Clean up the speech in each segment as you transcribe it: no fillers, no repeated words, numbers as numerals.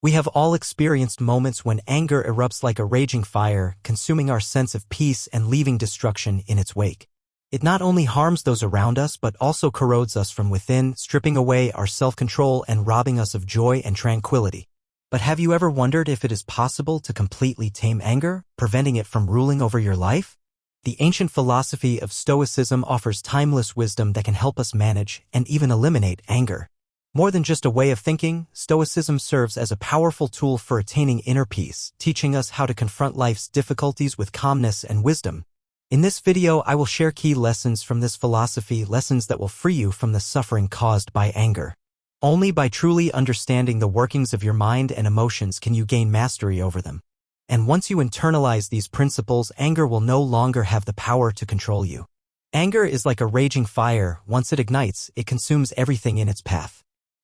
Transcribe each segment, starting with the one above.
We have all experienced moments when anger erupts like a raging fire, consuming our sense of peace and leaving destruction in its wake. It not only harms those around us but also corrodes us from within, stripping away our self-control and robbing us of joy and tranquility. But have you ever wondered if it is possible to completely tame anger, preventing it from ruling over your life? The ancient philosophy of Stoicism offers timeless wisdom that can help us manage and even eliminate anger. More than just a way of thinking, Stoicism serves as a powerful tool for attaining inner peace, teaching us how to confront life's difficulties with calmness and wisdom. In this video, I will share key lessons from this philosophy, lessons that will free you from the suffering caused by anger. Only by truly understanding the workings of your mind and emotions can you gain mastery over them. And once you internalize these principles, anger will no longer have the power to control you. Anger is like a raging fire. Once it ignites, it consumes everything in its path.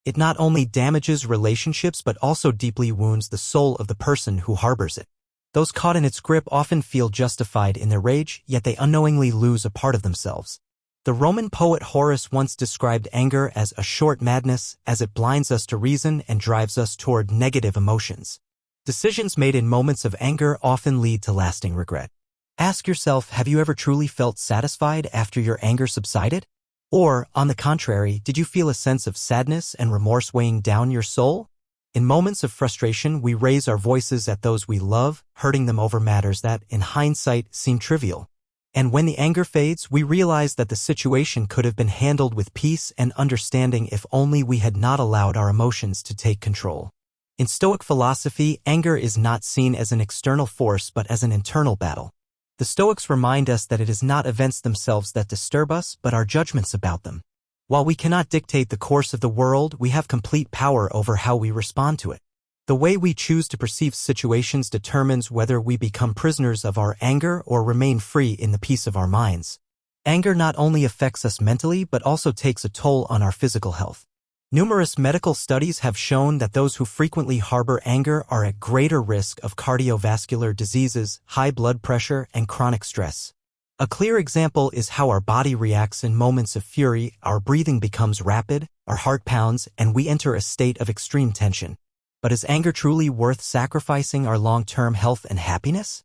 It not only damages relationships but also deeply wounds the soul of the person who harbors it. Those caught in its grip often feel justified in their rage, yet they unknowingly lose a part of themselves. The Roman poet Horace once described anger as a short madness, as it blinds us to reason and drives us toward negative emotions. Decisions made in moments of anger often lead to lasting regret. Ask yourself, have you ever truly felt satisfied after your anger subsided? Or, on the contrary, did you feel a sense of sadness and remorse weighing down your soul? In moments of frustration, we raise our voices at those we love, hurting them over matters that, in hindsight, seem trivial. And when the anger fades, we realize that the situation could have been handled with peace and understanding if only we had not allowed our emotions to take control. In Stoic philosophy, anger is not seen as an external force but as an internal battle. The Stoics remind us that it is not events themselves that disturb us, but our judgments about them. While we cannot dictate the course of the world, we have complete power over how we respond to it. The way we choose to perceive situations determines whether we become prisoners of our anger or remain free in the peace of our minds. Anger not only affects us mentally but also takes a toll on our physical health. Numerous medical studies have shown that those who frequently harbor anger are at greater risk of cardiovascular diseases, high blood pressure, and chronic stress. A clear example is how our body reacts in moments of fury. Our breathing becomes rapid, our heart pounds, and we enter a state of extreme tension. But is anger truly worth sacrificing our long-term health and happiness?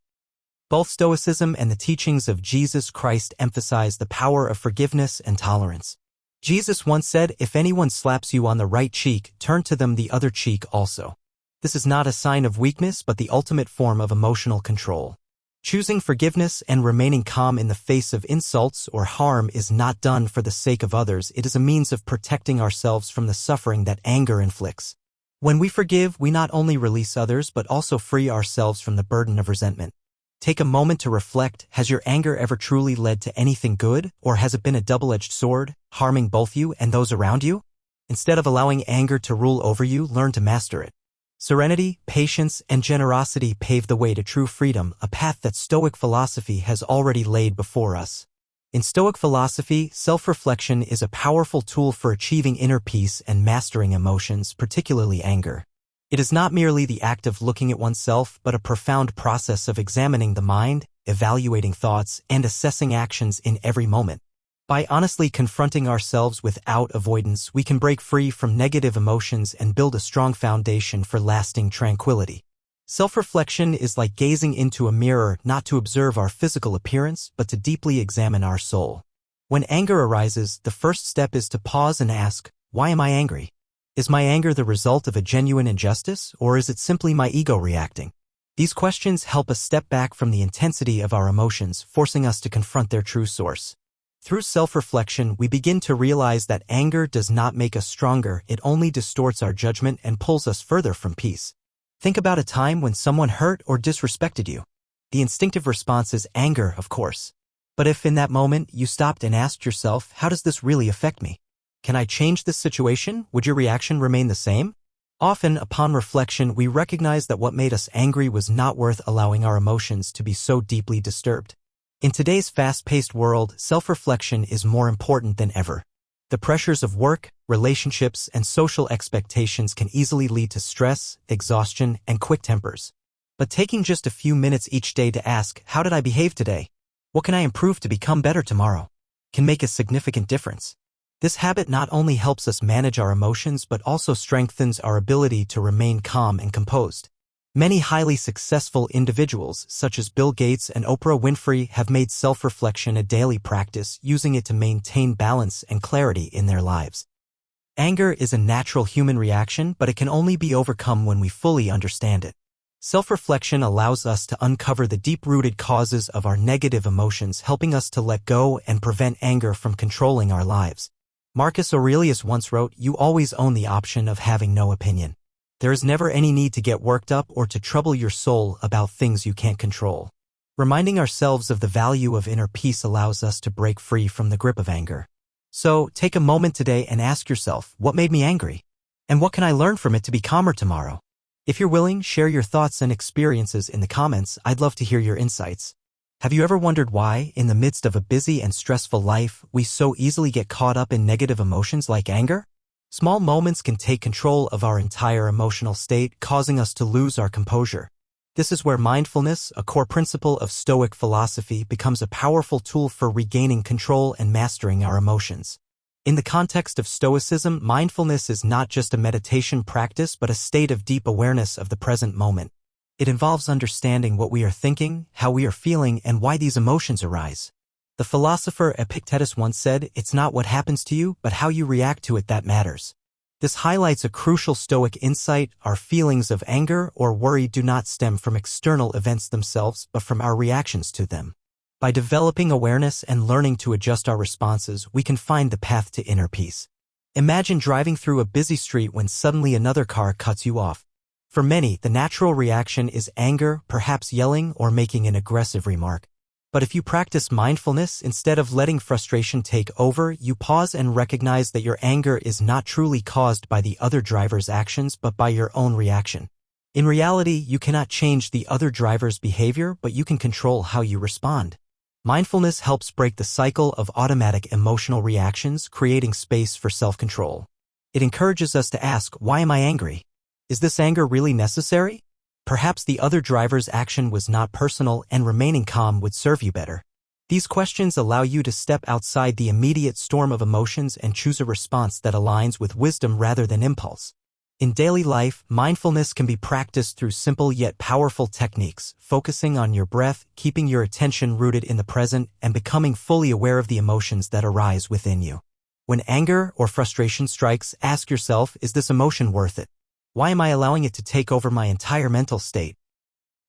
Both Stoicism and the teachings of Jesus Christ emphasize the power of forgiveness and tolerance. Jesus once said, "If anyone slaps you on the right cheek, turn to them the other cheek also." This is not a sign of weakness but the ultimate form of emotional control. Choosing forgiveness and remaining calm in the face of insults or harm is not done for the sake of others. It is a means of protecting ourselves from the suffering that anger inflicts. When we forgive, we not only release others but also free ourselves from the burden of resentment. Take a moment to reflect. Has your anger ever truly led to anything good, or has it been a double-edged sword, harming both you and those around you? Instead of allowing anger to rule over you, learn to master it. Serenity, patience, and generosity pave the way to true freedom, a path that Stoic philosophy has already laid before us. In Stoic philosophy, self-reflection is a powerful tool for achieving inner peace and mastering emotions, particularly anger. It is not merely the act of looking at oneself, but a profound process of examining the mind, evaluating thoughts, and assessing actions in every moment. By honestly confronting ourselves without avoidance, we can break free from negative emotions and build a strong foundation for lasting tranquility. Self-reflection is like gazing into a mirror, not to observe our physical appearance, but to deeply examine our soul. When anger arises, the first step is to pause and ask, why am I angry? Is my anger the result of a genuine injustice, or is it simply my ego reacting? These questions help us step back from the intensity of our emotions, forcing us to confront their true source. Through self-reflection, we begin to realize that anger does not make us stronger, it only distorts our judgment and pulls us further from peace. Think about a time when someone hurt or disrespected you. The instinctive response is anger, of course. But if in that moment you stopped and asked yourself, how does this really affect me? Can I change this situation? Would your reaction remain the same? Often, upon reflection, we recognize that what made us angry was not worth allowing our emotions to be so deeply disturbed. In today's fast-paced world, self-reflection is more important than ever. The pressures of work, relationships, and social expectations can easily lead to stress, exhaustion, and quick tempers. But taking just a few minutes each day to ask, how did I behave today? What can I improve to become better tomorrow? Can make a significant difference. This habit not only helps us manage our emotions but also strengthens our ability to remain calm and composed. Many highly successful individuals, such as Bill Gates and Oprah Winfrey, have made self-reflection a daily practice, using it to maintain balance and clarity in their lives. Anger is a natural human reaction, but it can only be overcome when we fully understand it. Self-reflection allows us to uncover the deep-rooted causes of our negative emotions, helping us to let go and prevent anger from controlling our lives. Marcus Aurelius once wrote, "You always own the option of having no opinion." There is never any need to get worked up or to trouble your soul about things you can't control. Reminding ourselves of the value of inner peace allows us to break free from the grip of anger. So, take a moment today and ask yourself, what made me angry? And what can I learn from it to be calmer tomorrow? If you're willing, share your thoughts and experiences in the comments. I'd love to hear your insights. Have you ever wondered why, in the midst of a busy and stressful life, we so easily get caught up in negative emotions like anger? Small moments can take control of our entire emotional state, causing us to lose our composure. This is where mindfulness, a core principle of Stoic philosophy, becomes a powerful tool for regaining control and mastering our emotions. In the context of Stoicism, mindfulness is not just a meditation practice but a state of deep awareness of the present moment. It involves understanding what we are thinking, how we are feeling, and why these emotions arise. The philosopher Epictetus once said, "It's not what happens to you, but how you react to it that matters." This highlights a crucial Stoic insight. Our feelings of anger or worry do not stem from external events themselves, but from our reactions to them. By developing awareness and learning to adjust our responses, we can find the path to inner peace. Imagine driving through a busy street when suddenly another car cuts you off. For many, the natural reaction is anger, perhaps yelling or making an aggressive remark. But if you practice mindfulness, instead of letting frustration take over, you pause and recognize that your anger is not truly caused by the other driver's actions but by your own reaction. In reality, you cannot change the other driver's behavior, but you can control how you respond. Mindfulness helps break the cycle of automatic emotional reactions, creating space for self-control. It encourages us to ask, why am I angry? Is this anger really necessary? Perhaps the other driver's action was not personal and remaining calm would serve you better. These questions allow you to step outside the immediate storm of emotions and choose a response that aligns with wisdom rather than impulse. In daily life, mindfulness can be practiced through simple yet powerful techniques, focusing on your breath, keeping your attention rooted in the present, and becoming fully aware of the emotions that arise within you. When anger or frustration strikes, ask yourself, is this emotion worth it? Why am I allowing it to take over my entire mental state?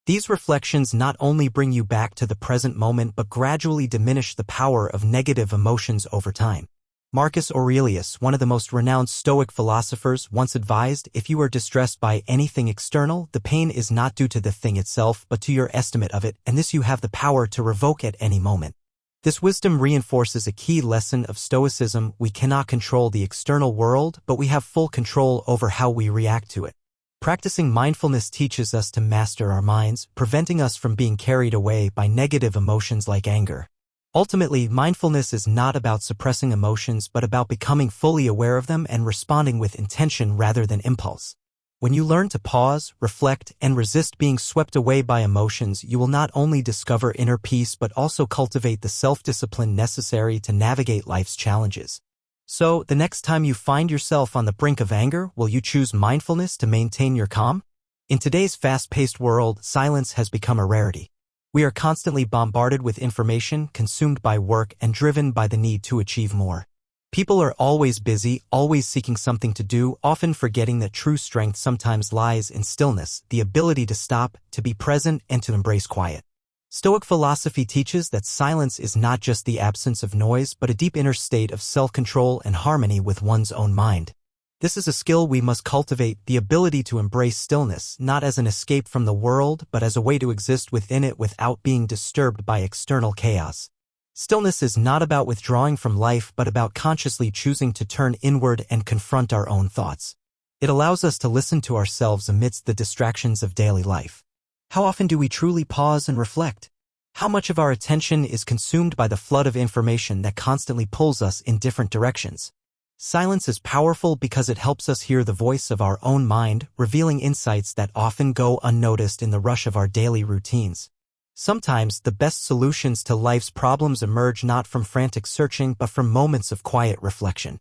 These reflections not only bring you back to the present moment but gradually diminish the power of negative emotions over time. Marcus Aurelius, one of the most renowned Stoic philosophers, once advised, if you are distressed by anything external, the pain is not due to the thing itself but to your estimate of it, and this you have the power to revoke at any moment. This wisdom reinforces a key lesson of Stoicism: we cannot control the external world, but we have full control over how we react to it. Practicing mindfulness teaches us to master our minds, preventing us from being carried away by negative emotions like anger. Ultimately, mindfulness is not about suppressing emotions but about becoming fully aware of them and responding with intention rather than impulse. When you learn to pause, reflect, and resist being swept away by emotions, you will not only discover inner peace but also cultivate the self-discipline necessary to navigate life's challenges. So, the next time you find yourself on the brink of anger, will you choose mindfulness to maintain your calm? In today's fast-paced world, silence has become a rarity. We are constantly bombarded with information, consumed by work, and driven by the need to achieve more. People are always busy, always seeking something to do, often forgetting that true strength sometimes lies in stillness, the ability to stop, to be present, and to embrace quiet. Stoic philosophy teaches that silence is not just the absence of noise but a deep inner state of self-control and harmony with one's own mind. This is a skill we must cultivate, the ability to embrace stillness, not as an escape from the world but as a way to exist within it without being disturbed by external chaos. Stillness is not about withdrawing from life but about consciously choosing to turn inward and confront our own thoughts. It allows us to listen to ourselves amidst the distractions of daily life. How often do we truly pause and reflect? How much of our attention is consumed by the flood of information that constantly pulls us in different directions? Silence is powerful because it helps us hear the voice of our own mind, revealing insights that often go unnoticed in the rush of our daily routines. Sometimes, the best solutions to life's problems emerge not from frantic searching but from moments of quiet reflection.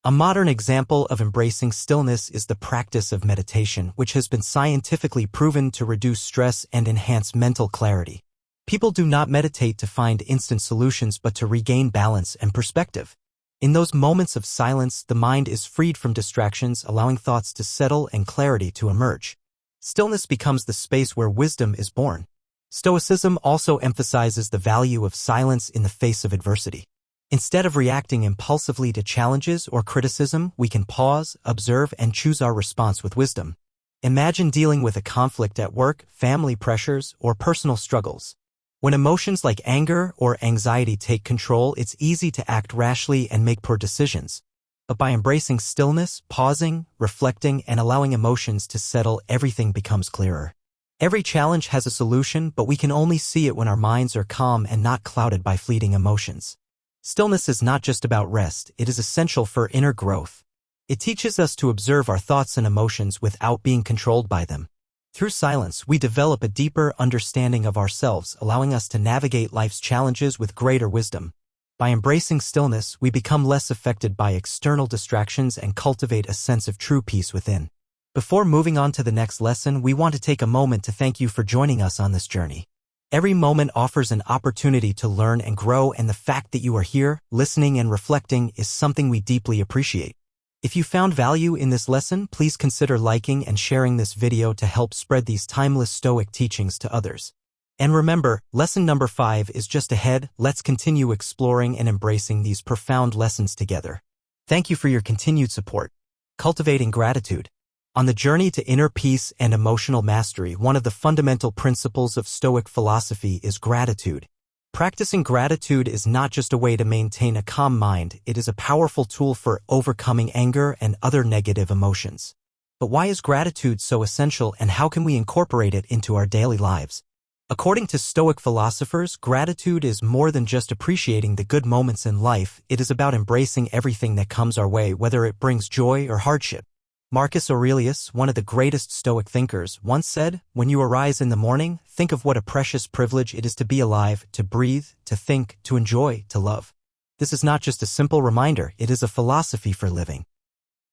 A modern example of embracing stillness is the practice of meditation, which has been scientifically proven to reduce stress and enhance mental clarity. People do not meditate to find instant solutions but to regain balance and perspective. In those moments of silence, the mind is freed from distractions, allowing thoughts to settle and clarity to emerge. Stillness becomes the space where wisdom is born. Stoicism also emphasizes the value of silence in the face of adversity. Instead of reacting impulsively to challenges or criticism, we can pause, observe, and choose our response with wisdom. Imagine dealing with a conflict at work, family pressures, or personal struggles. When emotions like anger or anxiety take control, it's easy to act rashly and make poor decisions. But by embracing stillness, pausing, reflecting, and allowing emotions to settle, everything becomes clearer. Every challenge has a solution, but we can only see it when our minds are calm and not clouded by fleeting emotions. Stillness is not just about rest, it is essential for inner growth. It teaches us to observe our thoughts and emotions without being controlled by them. Through silence, we develop a deeper understanding of ourselves, allowing us to navigate life's challenges with greater wisdom. By embracing stillness, we become less affected by external distractions and cultivate a sense of true peace within. Before moving on to the next lesson, we want to take a moment to thank you for joining us on this journey. Every moment offers an opportunity to learn and grow, and the fact that you are here, listening and reflecting, is something we deeply appreciate. If you found value in this lesson, please consider liking and sharing this video to help spread these timeless Stoic teachings to others. And remember, lesson number 5 is just ahead. Let's continue exploring and embracing these profound lessons together. Thank you for your continued support. Cultivating gratitude. On the journey to inner peace and emotional mastery, one of the fundamental principles of Stoic philosophy is gratitude. Practicing gratitude is not just a way to maintain a calm mind, it is a powerful tool for overcoming anger and other negative emotions. But why is gratitude so essential, and how can we incorporate it into our daily lives? According to Stoic philosophers, gratitude is more than just appreciating the good moments in life, it is about embracing everything that comes our way, whether it brings joy or hardship. Marcus Aurelius, one of the greatest Stoic thinkers, once said, "When you arise in the morning, think of what a precious privilege it is to be alive, to breathe, to think, to enjoy, to love." This is not just a simple reminder, it is a philosophy for living.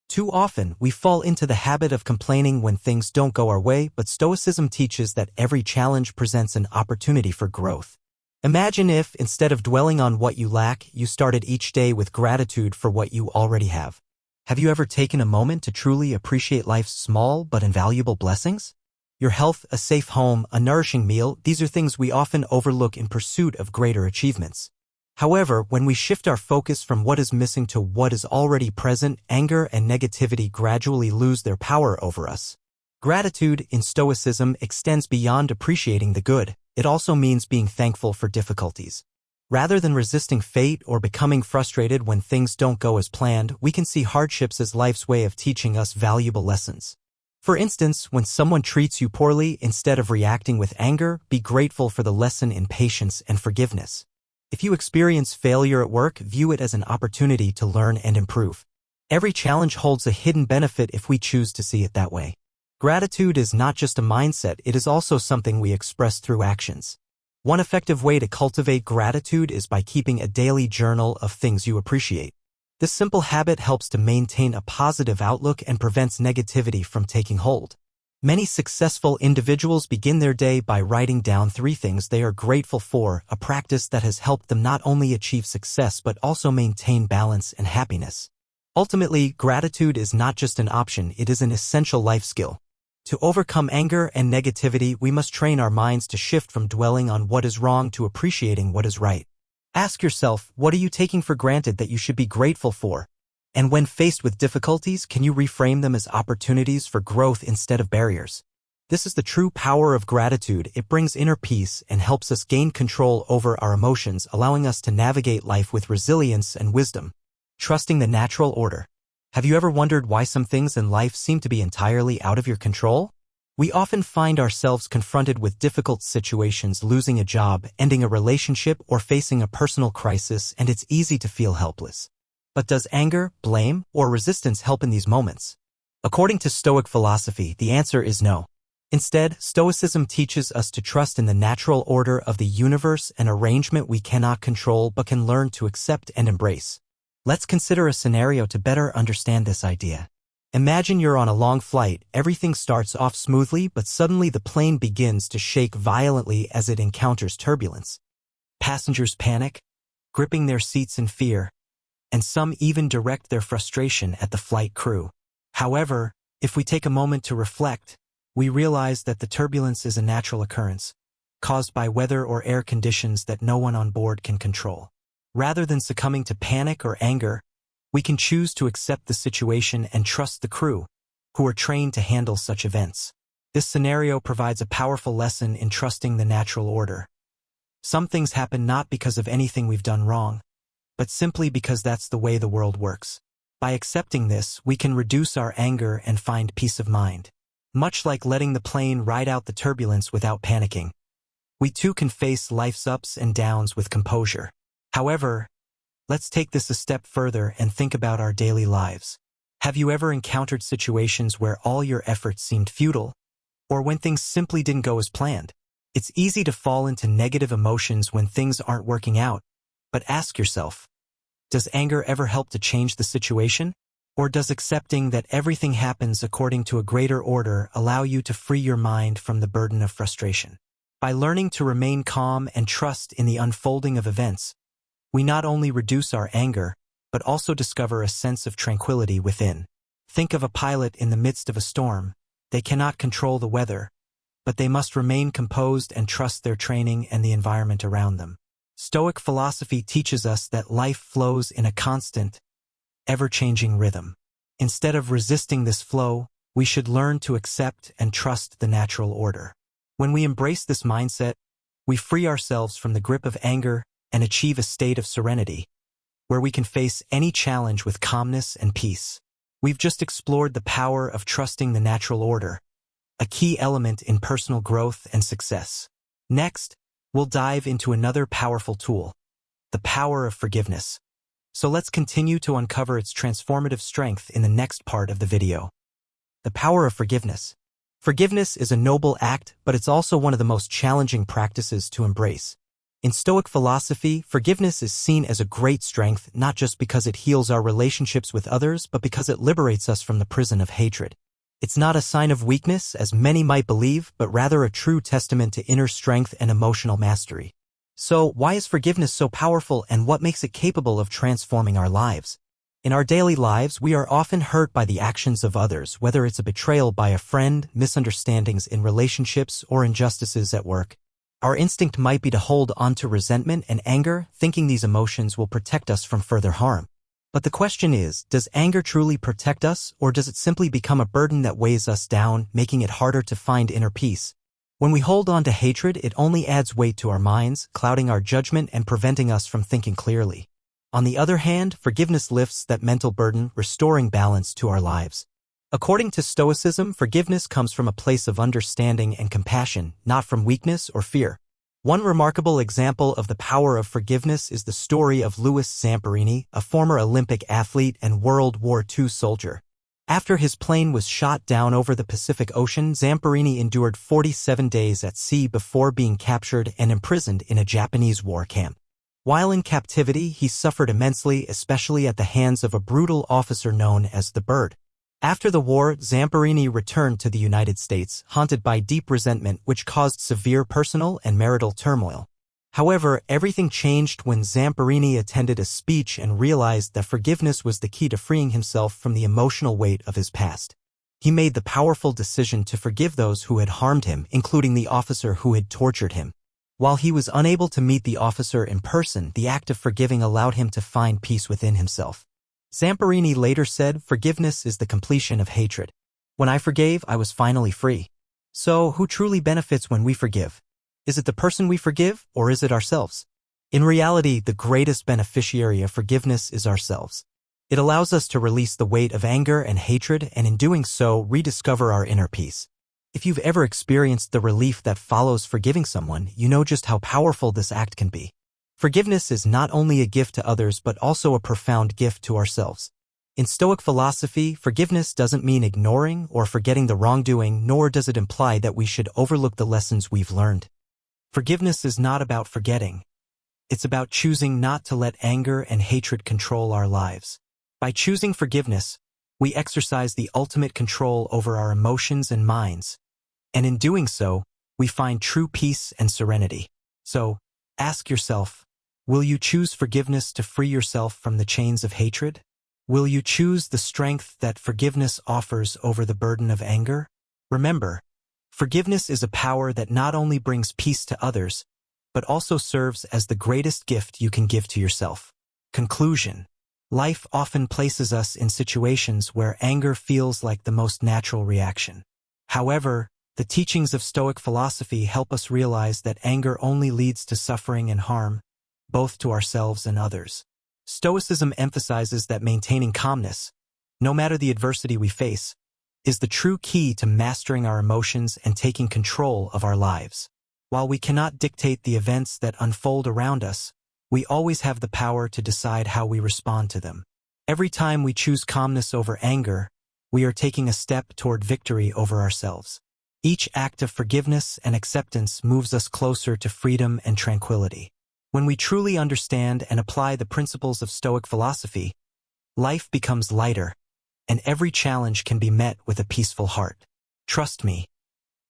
Too often, we fall into the habit of complaining when things don't go our way, but Stoicism teaches that every challenge presents an opportunity for growth. Imagine if, instead of dwelling on what you lack, you started each day with gratitude for what you already have. Have you ever taken a moment to truly appreciate life's small but invaluable blessings? Your health, a safe home, a nourishing meal, these are things we often overlook in pursuit of greater achievements. However, when we shift our focus from what is missing to what is already present, anger and negativity gradually lose their power over us. Gratitude, in Stoicism, extends beyond appreciating the good. It also means being thankful for difficulties. Rather than resisting fate or becoming frustrated when things don't go as planned, we can see hardships as life's way of teaching us valuable lessons. For instance, when someone treats you poorly, instead of reacting with anger, be grateful for the lesson in patience and forgiveness. If you experience failure at work, view it as an opportunity to learn and improve. Every challenge holds a hidden benefit if we choose to see it that way. Gratitude is not just a mindset, it is also something we express through actions. One effective way to cultivate gratitude is by keeping a daily journal of things you appreciate. This simple habit helps to maintain a positive outlook and prevents negativity from taking hold. Many successful individuals begin their day by writing down 3 things they are grateful for, a practice that has helped them not only achieve success but also maintain balance and happiness. Ultimately, gratitude is not just an option, it is an essential life skill. To overcome anger and negativity, we must train our minds to shift from dwelling on what is wrong to appreciating what is right. Ask yourself, what are you taking for granted that you should be grateful for? And when faced with difficulties, can you reframe them as opportunities for growth instead of barriers? This is the true power of gratitude. It brings inner peace and helps us gain control over our emotions, allowing us to navigate life with resilience and wisdom. Trusting the natural order. Have you ever wondered why some things in life seem to be entirely out of your control? We often find ourselves confronted with difficult situations, losing a job, ending a relationship, or facing a personal crisis, and it's easy to feel helpless. But does anger, blame, or resistance help in these moments? According to Stoic philosophy, the answer is no. Instead, Stoicism teaches us to trust in the natural order of the universe, an arrangement we cannot control but can learn to accept and embrace. Let's consider a scenario to better understand this idea. Imagine you're on a long flight, everything starts off smoothly, but suddenly the plane begins to shake violently as it encounters turbulence. Passengers panic, gripping their seats in fear, and some even direct their frustration at the flight crew. However, if we take a moment to reflect, we realize that the turbulence is a natural occurrence, caused by weather or air conditions that no one on board can control. Rather than succumbing to panic or anger, we can choose to accept the situation and trust the crew, who are trained to handle such events. This scenario provides a powerful lesson in trusting the natural order. Some things happen not because of anything we've done wrong, but simply because that's the way the world works. By accepting this, we can reduce our anger and find peace of mind. Much like letting the plane ride out the turbulence without panicking, we too can face life's ups and downs with composure. However, let's take this a step further and think about our daily lives. Have you ever encountered situations where all your efforts seemed futile, or when things simply didn't go as planned? It's easy to fall into negative emotions when things aren't working out, but ask yourself, does anger ever help to change the situation? Or does accepting that everything happens according to a greater order allow you to free your mind from the burden of frustration? By learning to remain calm and trust in the unfolding of events, we not only reduce our anger, but also discover a sense of tranquility within. Think of a pilot in the midst of a storm. They cannot control the weather, but they must remain composed and trust their training and the environment around them. Stoic philosophy teaches us that life flows in a constant, ever-changing rhythm. Instead of resisting this flow, we should learn to accept and trust the natural order. When we embrace this mindset, we free ourselves from the grip of anger and achieve a state of serenity, where we can face any challenge with calmness and peace. We've just explored the power of trusting the natural order, a key element in personal growth and success. Next, we'll dive into another powerful tool, the power of forgiveness. So let's continue to uncover its transformative strength in the next part of the video. The power of forgiveness. Forgiveness is a noble act, but it's also one of the most challenging practices to embrace. In Stoic philosophy, forgiveness is seen as a great strength, not just because it heals our relationships with others, but because it liberates us from the prison of hatred. It's not a sign of weakness, as many might believe, but rather a true testament to inner strength and emotional mastery. So, why is forgiveness so powerful, and what makes it capable of transforming our lives? In our daily lives, we are often hurt by the actions of others, whether it's a betrayal by a friend, misunderstandings in relationships, or injustices at work. Our instinct might be to hold on to resentment and anger, thinking these emotions will protect us from further harm. But the question is, does anger truly protect us, or does it simply become a burden that weighs us down, making it harder to find inner peace? When we hold on to hatred, it only adds weight to our minds, clouding our judgment and preventing us from thinking clearly. On the other hand, forgiveness lifts that mental burden, restoring balance to our lives. According to Stoicism, forgiveness comes from a place of understanding and compassion, not from weakness or fear. One remarkable example of the power of forgiveness is the story of Louis Zamperini, a former Olympic athlete and World War II soldier. After his plane was shot down over the Pacific Ocean, Zamperini endured 47 days at sea before being captured and imprisoned in a Japanese war camp. While in captivity, he suffered immensely, especially at the hands of a brutal officer known as the Bird. After the war, Zamperini returned to the United States, haunted by deep resentment which caused severe personal and marital turmoil. However, everything changed when Zamperini attended a speech and realized that forgiveness was the key to freeing himself from the emotional weight of his past. He made the powerful decision to forgive those who had harmed him, including the officer who had tortured him. While he was unable to meet the officer in person, the act of forgiving allowed him to find peace within himself. Zamperini later said, "Forgiveness is the completion of hatred. When I forgave, I was finally free." So, who truly benefits when we forgive? Is it the person we forgive, or is it ourselves? In reality, the greatest beneficiary of forgiveness is ourselves. It allows us to release the weight of anger and hatred, and in doing so, rediscover our inner peace. If you've ever experienced the relief that follows forgiving someone, you know just how powerful this act can be. Forgiveness is not only a gift to others but also a profound gift to ourselves. In Stoic philosophy, forgiveness doesn't mean ignoring or forgetting the wrongdoing, nor does it imply that we should overlook the lessons we've learned. Forgiveness is not about forgetting. It's about choosing not to let anger and hatred control our lives. By choosing forgiveness, we exercise the ultimate control over our emotions and minds, and in doing so, we find true peace and serenity. So, ask yourself, will you choose forgiveness to free yourself from the chains of hatred? Will you choose the strength that forgiveness offers over the burden of anger? Remember, forgiveness is a power that not only brings peace to others, but also serves as the greatest gift you can give to yourself. Conclusion. Life often places us in situations where anger feels like the most natural reaction. However, the teachings of Stoic philosophy help us realize that anger only leads to suffering and harm, both to ourselves and others. Stoicism emphasizes that maintaining calmness, no matter the adversity we face, is the true key to mastering our emotions and taking control of our lives. While we cannot dictate the events that unfold around us, we always have the power to decide how we respond to them. Every time we choose calmness over anger, we are taking a step toward victory over ourselves. Each act of forgiveness and acceptance moves us closer to freedom and tranquility. When we truly understand and apply the principles of Stoic philosophy, life becomes lighter, and every challenge can be met with a peaceful heart. Trust me,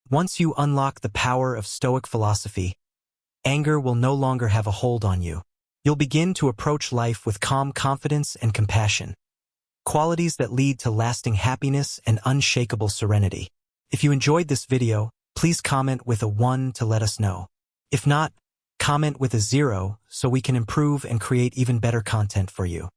once you unlock the power of Stoic philosophy, anger will no longer have a hold on you. You'll begin to approach life with calm confidence and compassion, qualities that lead to lasting happiness and unshakable serenity. If you enjoyed this video, please comment with a 1 to let us know. If not, comment with a 0 so we can improve and create even better content for you.